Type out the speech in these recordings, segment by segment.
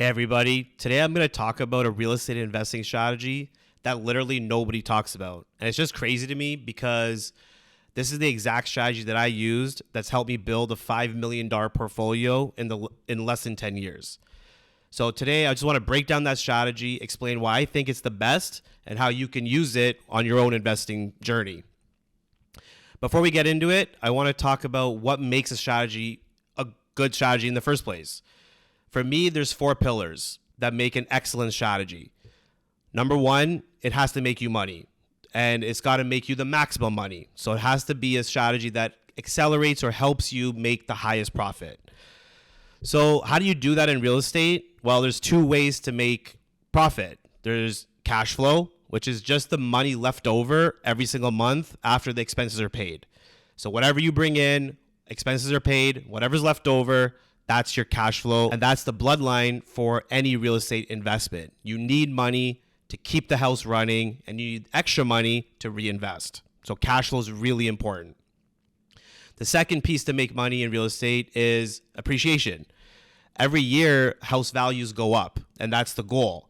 Hey everybody, today I'm going to talk about a real estate investing strategy that literally nobody talks about. And it's just crazy to me because this is the exact strategy that I used that's helped me build a $5 million portfolio in less than 10 years. So today I just want to break down that strategy, explain why I think it's the best and how you can use it on your own investing journey. Before we get into it, I want to talk about what makes a strategy a good strategy in the first place. For me, there's 4 pillars that make an excellent strategy. Number 1, it has to make you money, and it's got to make you the maximum money. So it has to be a strategy that accelerates or helps you make the highest profit. So how do you do that in real estate? Well, there's 2 ways to make profit. There's cash flow, which is just the money left over every single month after the expenses are paid. So whatever you bring in, expenses are paid, whatever's left over, that's your cash flow, and that's the bloodline for any real estate investment. You need money to keep the house running, and you need extra money to reinvest. So cash flow is really important. The second piece to make money in real estate is appreciation. Every year, house values go up, and that's the goal.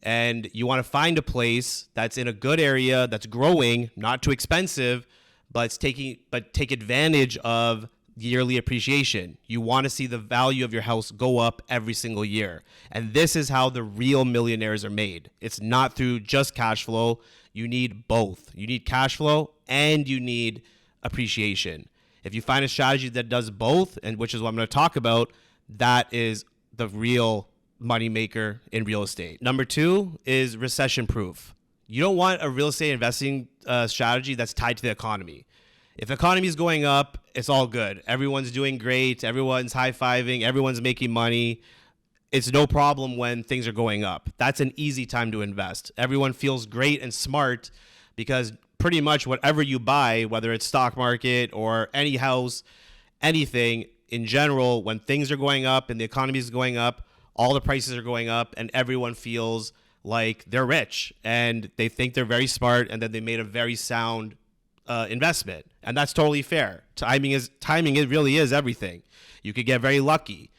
And you want to find a place that's in a good area, that's growing, not too expensive, but take advantage of yearly appreciation. You want to see the value of your house go up every single year. And this is how the real millionaires are made. It's not through just cash flow. You need both. You need cash flow and you need appreciation. If you find a strategy that does both, and which is what I'm going to talk about, that is the real money maker in real estate. Number 2 is recession proof. You don't want a real estate investing strategy that's tied to the economy. If the economy is going up, it's all good. Everyone's doing great. Everyone's high-fiving. Everyone's making money. It's no problem when things are going up. That's an easy time to invest. Everyone feels great and smart because pretty much whatever you buy, whether it's stock market or any house, anything in general, when things are going up and the economy is going up, all the prices are going up and everyone feels like they're rich and they think they're very smart and that they made a very sound investment. And that's totally fair. Timing it really is everything. You could get very lucky.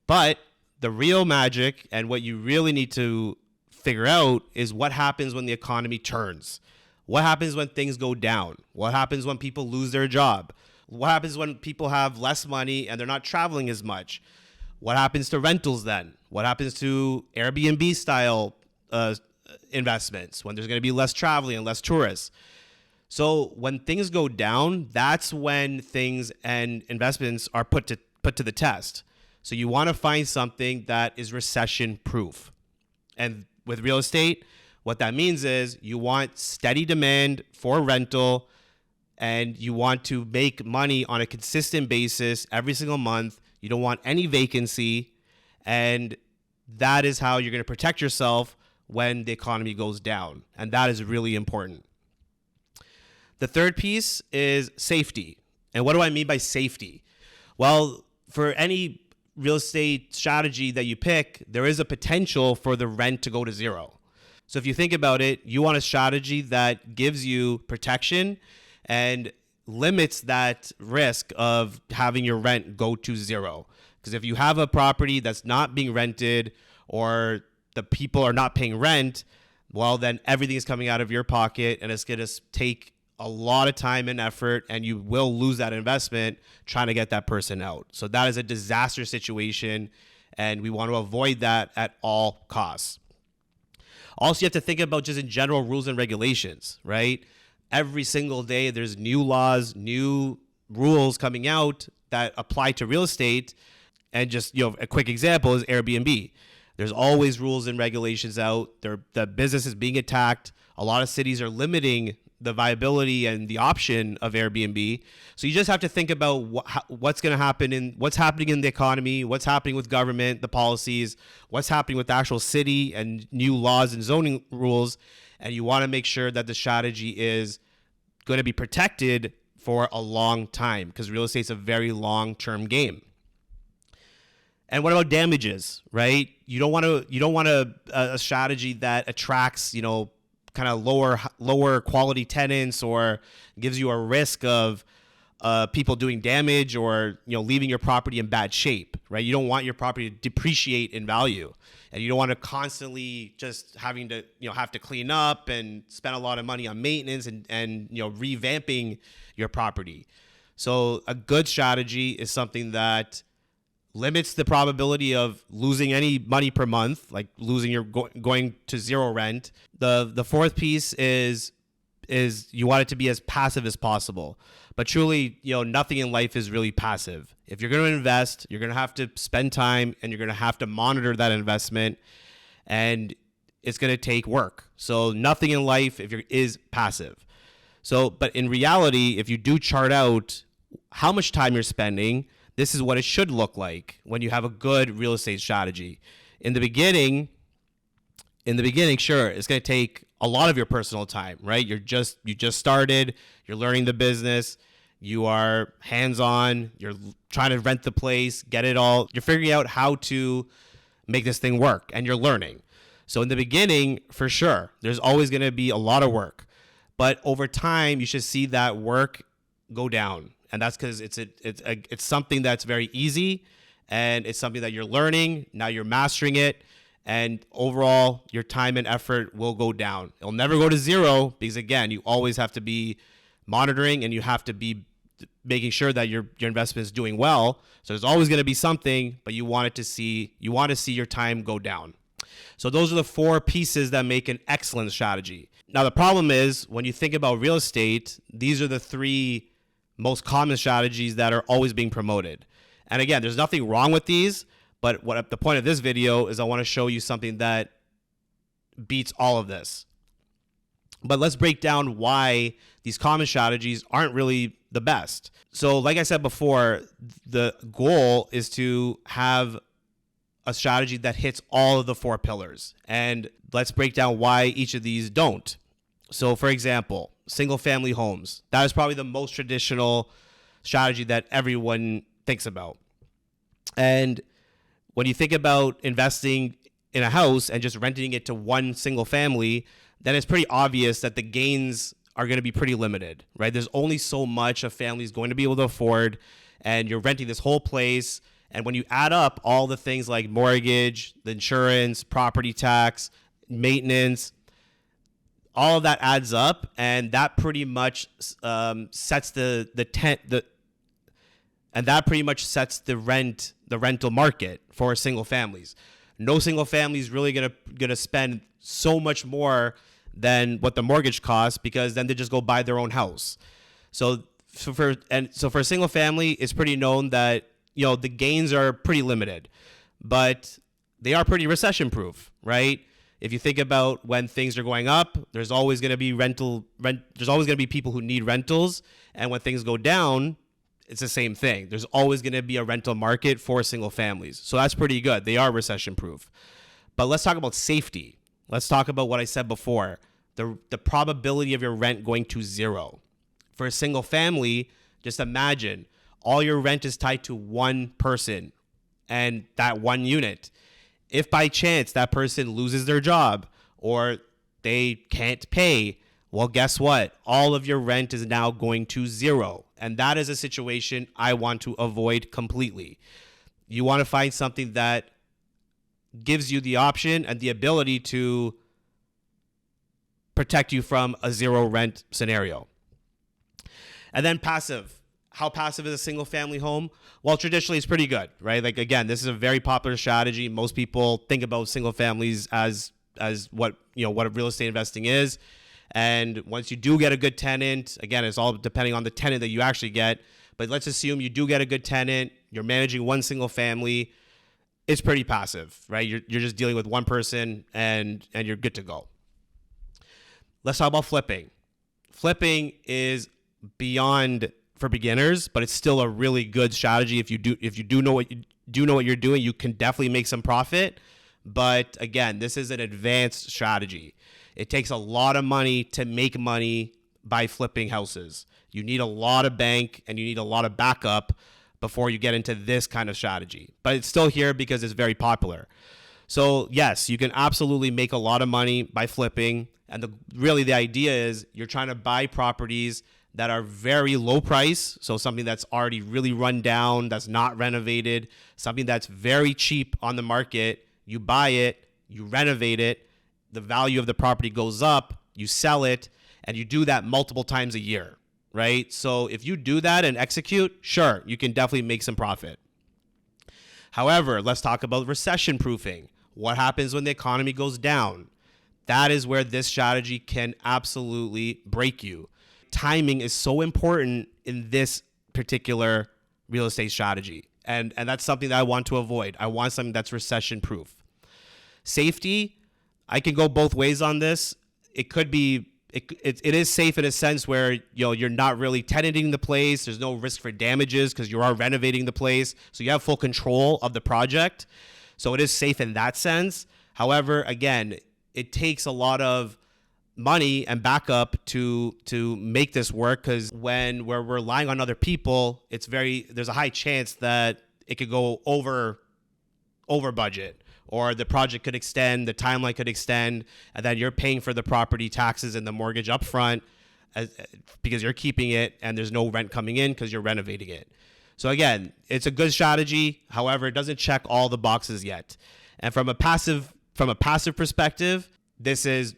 But the real magic and what you really need to figure out is what happens when the economy turns. What happens when things go down? What happens when people lose their job? What happens when people have less money and they're not traveling as much? What happens to rentals then? What happens to Airbnb style investments when there's going to be less traveling and less tourists? So when things go down, that's when things and investments are put to the test. So you want to find something that is recession proof. And with real estate, what that means is you want steady demand for rental and you want to make money on a consistent basis every single month. You don't want any vacancy, and that is how you're going to protect yourself when the economy goes down. And that is really important. The third piece is safety. And what do I mean by safety? Well, for any real estate strategy that you pick, there is a potential for the rent to go to zero. So if you think about it, you want a strategy that gives you protection and limits that risk of having your rent go to zero. Because if you have a property that's not being rented or the people are not paying rent, well, then everything is coming out of your pocket and it's going to take a lot of time and effort, and you will lose that investment trying to get that person out. So that is a disaster situation, and we want to avoid that at all costs. Also, you have to think about just in general rules and regulations, right? Every single day, there's new laws, new rules coming out that apply to real estate. And just, a quick example is Airbnb. There's always rules and regulations out. The business is being attacked. A lot of cities are limiting the viability and the option of Airbnb. So you just have to think about what's going to happen what's happening in the economy, what's happening with government, the policies, what's happening with the actual city and new laws and zoning rules. And you want to make sure that the strategy is going to be protected for a long time because real estate is a very long-term game. And what about damages, right? You don't want a strategy that attracts, kind of lower quality tenants or gives you a risk of people doing damage or leaving your property in bad shape, right? You don't want your property to depreciate in value, and you don't want to constantly just having to have to clean up and spend a lot of money on maintenance and revamping your property. So a good strategy is something that limits the probability of losing any money per month, like losing your going to zero rent. The fourth piece is you want it to be as passive as possible. But truly, nothing in life is really passive. If you're going to invest, you're going to have to spend time and you're going to have to monitor that investment, and it's going to take work. So nothing in life is passive. So, but in reality, if you do chart out how much time you're spending, this is what it should look like when you have a good real estate strategy. In the beginning, sure, it's going to take a lot of your personal time, right? You just started, you're learning the business, you are hands-on, you're trying to rent the place, get it all. You're figuring out how to make this thing work, and you're learning. So in the beginning, for sure, there's always going to be a lot of work. But over time, you should see that work go down. And that's because it's something that's very easy, and it's something that you're learning. Now you're mastering it. And overall, your time and effort will go down. It'll never go to zero because, again, you always have to be monitoring and you have to be making sure that your investment is doing well. So there's always going to be something, but you want to see your time go down. So those are the four pieces that make an excellent strategy. Now, the problem is when you think about real estate, these are the three most common strategies that are always being promoted. And again, there's nothing wrong with these. But what the point of this video is I want to show you something that beats all of this. But let's break down why these common strategies aren't really the best. So like I said before, the goal is to have a strategy that hits all of the four pillars. And let's break down why each of these don't. So for example, single family homes. That is probably the most traditional strategy that everyone thinks about. And when you think about investing in a house and just renting it to one single family, then it's pretty obvious that the gains are going to be pretty limited, right? There's only so much a family is going to be able to afford, and you're renting this whole place. And when you add up all the things like mortgage, the insurance, property tax, maintenance, all of that adds up, and that pretty much sets the rental market for single families. No single family is really gonna spend so much more than what the mortgage costs, because then they just go buy their own house. So for a single family, it's pretty known that the gains are pretty limited, but they are pretty recession proof, right? If you think about when things are going up, there's always going to be there's always going to be people who need rentals, and when things go down, it's the same thing. There's always going to be a rental market for single families. So that's pretty good. They are recession proof. But let's talk about safety. Let's talk about what I said before, the probability of your rent going to zero. For a single family, just imagine all your rent is tied to one person and that one unit. If by chance that person loses their job or they can't pay, well, guess what? All of your rent is now going to zero. And that is a situation I want to avoid completely. You want to find something that gives you the option and the ability to protect you from a zero rent scenario. And then passive. How passive is a single family home? Well, traditionally it's pretty good, right? Like, again, this is a very popular strategy. Most people think about single families as what real estate investing is. And once you do get a good tenant, again, it's all depending on the tenant that you actually get. But let's assume you do get a good tenant, you're managing one single family, it's pretty passive, right? You're just dealing with one person and you're good to go. Let's talk about flipping. Flipping is beyond for beginners, but it's still a really good strategy. If you do know what you're doing, you can definitely make some profit. But again, this is an advanced strategy. It takes a lot of money to make money by flipping houses. You need a lot of bank and you need a lot of backup before you get into this kind of strategy. But it's still here because it's very popular. So yes, you can absolutely make a lot of money by flipping. And the idea is you're trying to buy properties that are very low price. So something that's already really run down, that's not renovated, something that's very cheap on the market. You buy it, you renovate it, the value of the property goes up, you sell it, and you do that multiple times a year, right? So if you do that and execute, sure, you can definitely make some profit. However, let's talk about recession proofing. What happens when the economy goes down? That is where this strategy can absolutely break you. Timing is so important in this particular real estate strategy. And that's something that I want to avoid. I want something that's recession proof. Safety, I can go both ways on this. It could be, it is safe in a sense where you're not really tenanting the place. There's no risk for damages because you are renovating the place. So you have full control of the project. So it is safe in that sense. However, again, it takes a lot of money and backup to make this work, because when we're relying on other people, there's a high chance that it could go over budget, or the project could extend, the timeline could extend, and then you're paying for the property taxes and the mortgage upfront because you're keeping it, and there's no rent coming in because you're renovating it. So again, it's a good strategy. However, it doesn't check all the boxes yet. And from a passive perspective, this is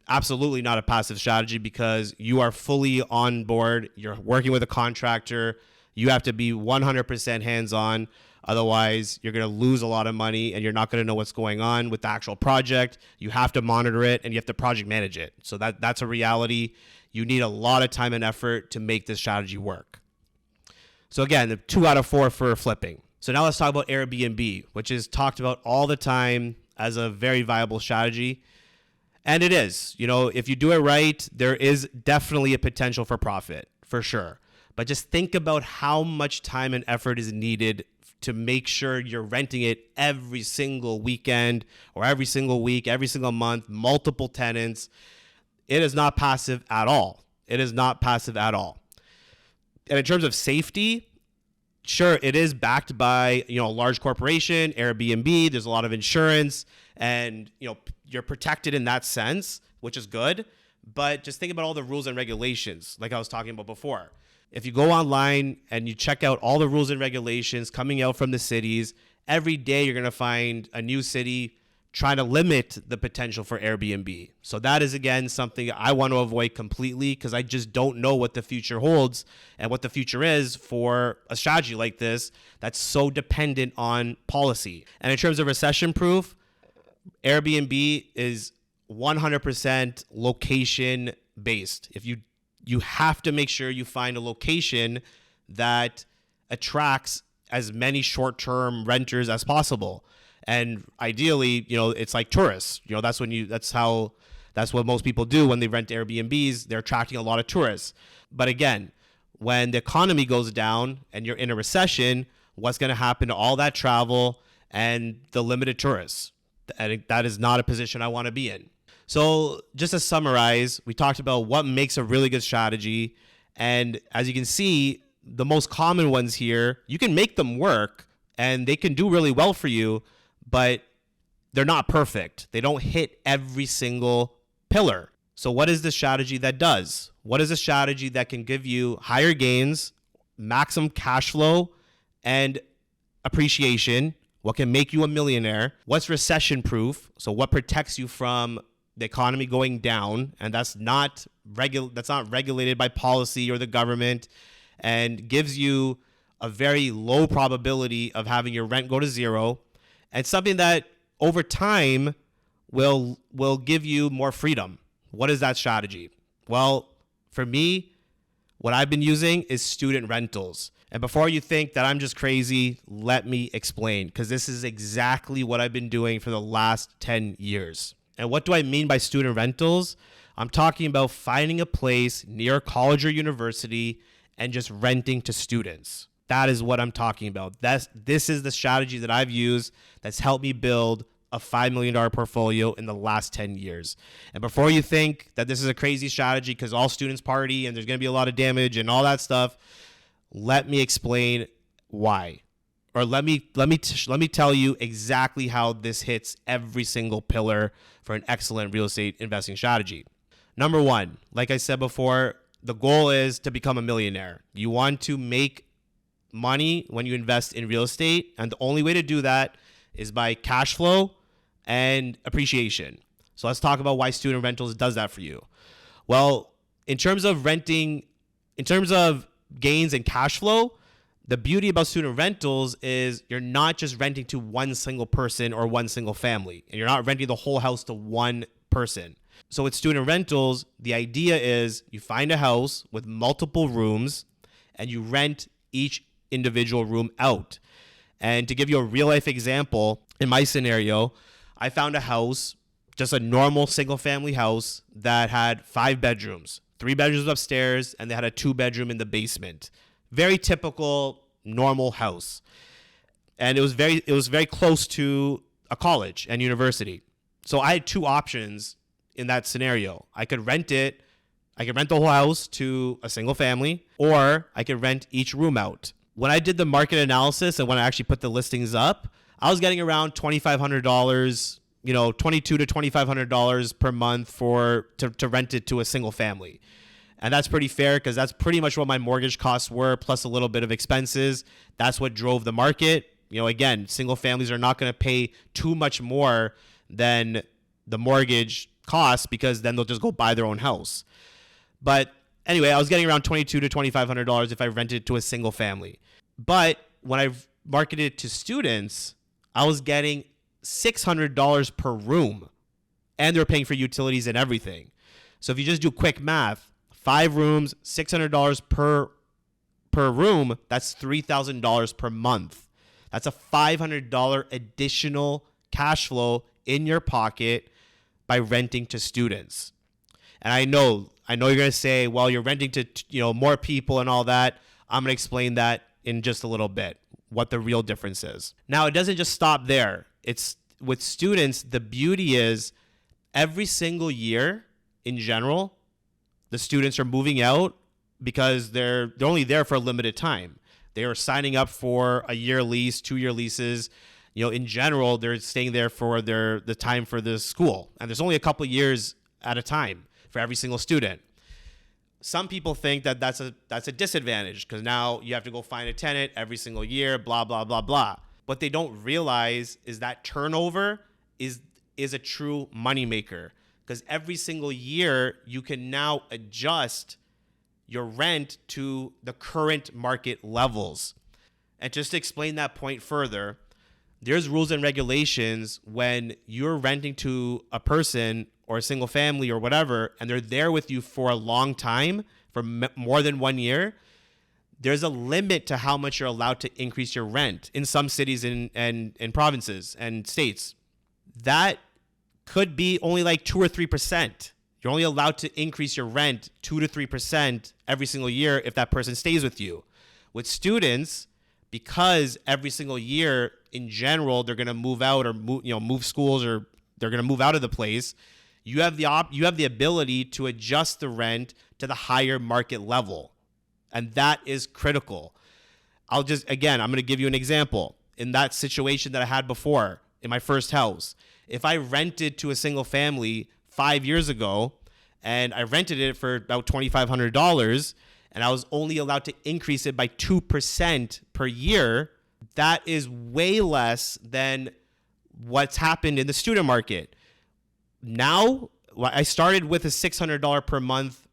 absolutely not a passive strategy, because you are fully on board. You're working with a contractor. You have to be 100% hands-on. Otherwise, you're going to lose a lot of money, and you're not going to know what's going on with the actual project. You have to monitor it, and you have to project manage it. So that's a reality. You need a lot of time and effort to make this strategy work. So again, the 2 out of 4 for flipping. So now let's talk about Airbnb, which is talked about all the time as a very viable strategy. And it is. If you do it right, there is definitely a potential for profit, for sure. But just think about how much time and effort is needed to make sure you're renting it every single weekend, or every single week, every single month, multiple tenants. It is not passive at all. It is not passive at all. And in terms of safety, sure, it is backed by, a large corporation, Airbnb. There's a lot of insurance, and, you're protected in that sense, which is good. But just think about all the rules and regulations, like I was talking about before. If you go online and you check out all the rules and regulations coming out from the cities, every day you're going to find a new city trying to limit the potential for Airbnb. So that is, again, something I want to avoid completely, because I just don't know what the future holds and what the future is for a strategy like this that's so dependent on policy. And in terms of recession proof, Airbnb is 100% location based. If you have to make sure you find a location that attracts as many short-term renters as possible. And ideally, it's like tourists. That's what most people do when they rent Airbnbs. They're attracting a lot of tourists. But again, when the economy goes down and you're in a recession, what's going to happen to all that travel and the limited tourists? And that is not a position I want to be in. So just to summarize, we talked about what makes a really good strategy. And as you can see, the most common ones here, you can make them work and they can do really well for you, but they're not perfect. They don't hit every single pillar. So what is the strategy that does? What is a strategy that can give you higher gains, maximum cash flow, and appreciation? What can make you a millionaire? What's recession proof? So what protects you from the economy going down? And that's not regulated by policy or the government, and gives you a very low probability of having your rent go to zero, and something that over time will give you more freedom. What is that strategy? Well, for me, what I've been using is student rentals. And before you think that I'm just crazy, let me explain, because this is exactly what I've been doing for the last 10 years. And what do I mean by student rentals? I'm talking about finding a place near college or university and just renting to students. That is what I'm talking about. This is the strategy that I've used that's helped me build a $5 million portfolio in the last 10 years. And before you think that this is a crazy strategy because all students party and there's going to be a lot of damage and all that stuff, let me explain why. Or let me tell you exactly how this hits every single pillar for an excellent real estate investing strategy. Number one, like I said before, the goal is to become a millionaire. You want to make money when you invest in real estate, and the only way to do that is by cash flow and appreciation. So let's talk about why student rentals does that for you. Well, in terms of gains and cash flow, the beauty about student rentals is you're not just renting to one single person or one single family, and you're not renting the whole house to one person. So with student rentals, the idea is you find a house with multiple rooms and you rent each individual room out. And to give you a real life example, in my scenario, I found a house, just a normal single family house that had 5 bedrooms, 3 bedrooms upstairs, and they had a 2-bedroom in the basement. Very typical, normal house. And it was very close to a college and university. So I had 2 options in that scenario. I could rent the whole house to a single family, or I could rent each room out. When I did the market analysis and when I actually put the listings up, I was getting around $2,500, $2,200 to $2,500 per month to rent it to a single family. And that's pretty fair because that's pretty much what my mortgage costs were, plus a little bit of expenses. That's what drove the market. Again, single families are not going to pay too much more than the mortgage costs because then they'll just go buy their own house. But anyway, I was getting around $2,200 to $2,500 if I rented to a single family. But when I marketed it to students, I was getting $600 per room, and they're paying for utilities and everything. So if you just do quick math, 5 rooms, $600 per room, that's $3,000 per month. That's a $500 additional cash flow in your pocket by renting to students. And I know you're going to say, well, you're renting to more people and all that. I'm going to explain that in just a little bit, what the real difference is. Now, it doesn't just stop there. It's with students, the beauty is every single year in general, the students are moving out because they're only there for a limited time. They are signing up for a year lease, 2-year leases. In general, they're staying there for the time for the school. And there's only a couple of years at a time for every single student. Some people think that that's a disadvantage because now you have to go find a tenant every single year, blah, blah, blah, blah. What they don't realize is that turnover is a true moneymaker because every single year you can now adjust your rent to the current market levels. And just to explain that point further, there's rules and regulations when you're renting to a person or a single family or whatever, and they're there with you for a long time, for more than 1 year. There's a limit to how much you're allowed to increase your rent in some cities and provinces and states. That could be only like 2 or 3%. You're only allowed to increase your rent 2 to 3% every single year if that person stays with you. With students, because every single year in general they're going to move out or move schools, or they're going to move out of the place, you have the ability to adjust the rent to the higher market level. And that is critical. I'm going to give you an example. In that situation that I had before in my first house, if I rented to a single family 5 years ago and I rented it for about $2,500 and I was only allowed to increase it by 2% per year, that is way less than what's happened in the student market. Now, I started with a $600 per month.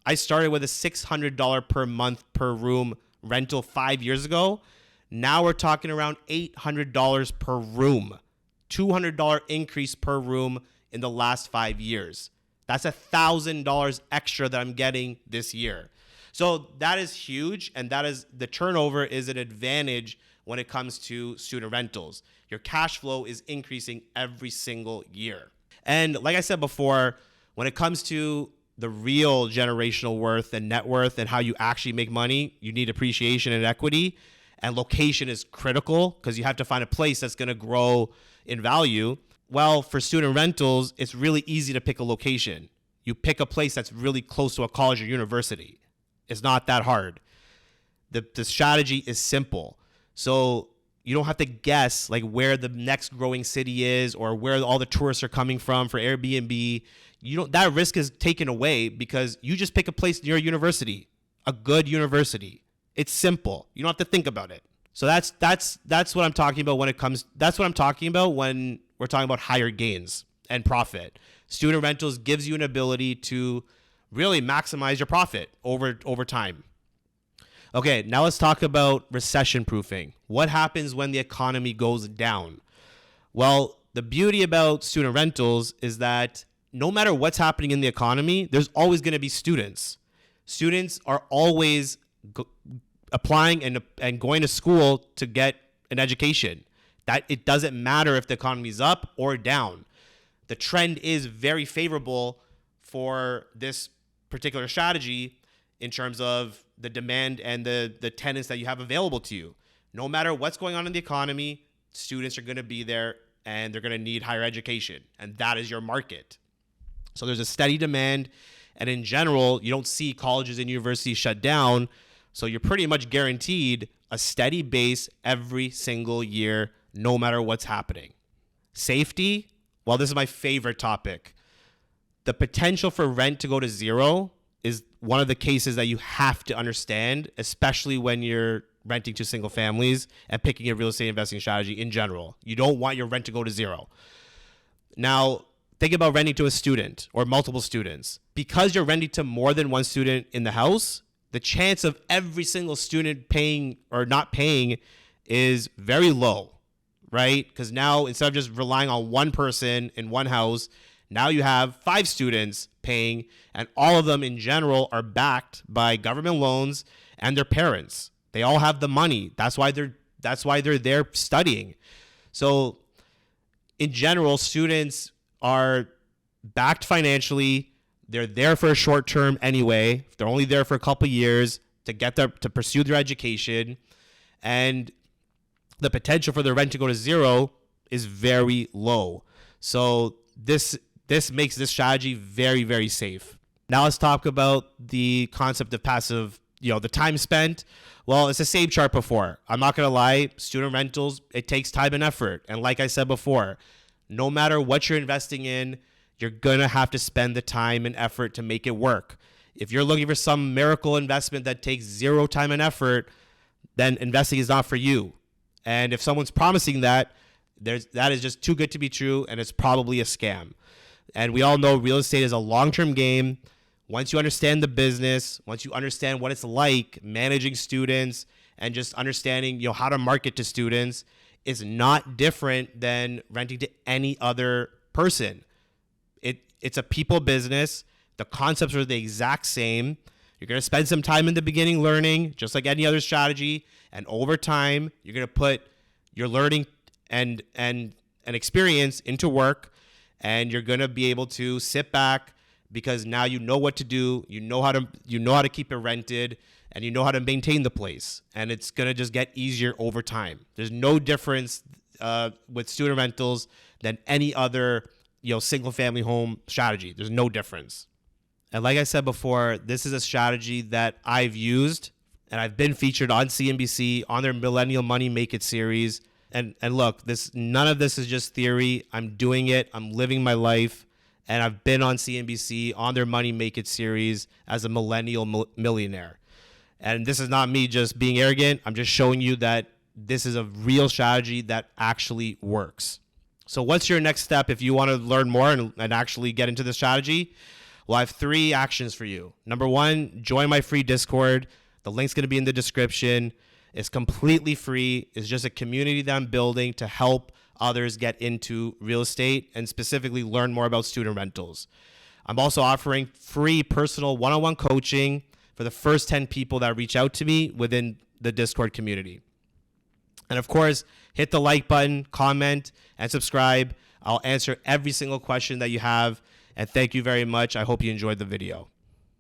I started with a $600 per month per room rental 5 years ago. Now we're talking around $800 per room. $200 increase per room in the last 5 years. That's $1,000 extra that I'm getting this year. So that is huge, and that is the turnover is an advantage when it comes to student rentals. Your cash flow is increasing every single year. And like I said before, when it comes to the real generational worth and net worth and how you actually make money, you need appreciation and equity. And location is critical because you have to find a place that's going to grow in value. Well, for student rentals, it's really easy to pick a location. You pick a place that's really close to a college or university. It's not that hard. The strategy is simple. So You don't have to guess like where the next growing city is or where all the tourists are coming from for Airbnb. That risk is taken away because you just pick a place near a university, a good university. It's simple. You don't have to think about it. So that's what I'm talking about that's what I'm talking about when we're talking about higher gains and profit. Student rentals gives you an ability to really maximize your profit over time. Okay, now let's talk about recession proofing. What happens when the economy goes down? Well, the beauty about student rentals is that no matter what's happening in the economy, there's always going to be students. Students are always applying and going to school to get an education. That it doesn't matter if the economy is up or down. The trend is very favorable for this particular strategy in terms of the demand and the tenants that you have available to you. No matter what's going on in the economy, students are going to be there and they're going to need higher education, and that is your market. So there's a steady demand, and in general, you don't see colleges and universities shut down, so you're pretty much guaranteed a steady base every single year, no matter what's happening. Safety, well, this is my favorite topic. The potential for rent to go to zero is one of the cases that you have to understand, especially when you're renting to single families and picking a real estate investing strategy in general. You don't want your rent to go to zero. Now, think about renting to a student or multiple students. Because you're renting to more than one student in the house, the chance of every single student paying or not paying is very low, right? Because now, instead of just relying on one person in one house, now you have 5 students paying, and all of them in general are backed by government loans and their parents. They all have the money. That's why they're there studying. So in general, students are backed financially. They're there for a short term anyway. They're only there for a couple years to pursue their education, and the potential for their rent to go to zero is very low. So this makes this strategy very, very safe. Now let's talk about the concept of passive, the time spent. Well, it's the same chart before. I'm not going to lie. Student rentals, it takes time and effort. And like I said before, no matter what you're investing in, you're going to have to spend the time and effort to make it work. If you're looking for some miracle investment that takes zero time and effort, then investing is not for you. And if someone's promising that is just too good to be true, and it's probably a scam. And we all know real estate is a long-term game. Once you understand the business, once you understand what it's like managing students and just understanding, how to market to students, it's not different than renting to any other person. It's a people business. The concepts are the exact same. You're going to spend some time in the beginning learning, just like any other strategy. And over time, you're going to put your learning and experience into work, and you're going to be able to sit back because now you know what to do. You know how to keep it rented, and you know how to maintain the place. And it's going to just get easier over time. There's no difference with student rentals than any other single family home strategy. There's no difference. And like I said before, this is a strategy that I've used, and I've been featured on CNBC on their Millennial Money Make It series. And look, none of this is just theory. I'm doing it. I'm living my life. And I've been on CNBC on their Money Make It series as a millennial millionaire. And this is not me just being arrogant. I'm just showing you that this is a real strategy that actually works. So what's your next step if you want to learn more and actually get into this strategy? Well, I have 3 actions for you. Number 1, join my free Discord. The link's going to be in the description. It's completely free. It's just a community that I'm building to help others get into real estate and specifically learn more about student rentals. I'm also offering free personal one-on-one coaching for the first 10 people that reach out to me within the Discord community. And of course, hit the like button, comment, and subscribe. I'll answer every single question that you have. And thank you very much. I hope you enjoyed the video.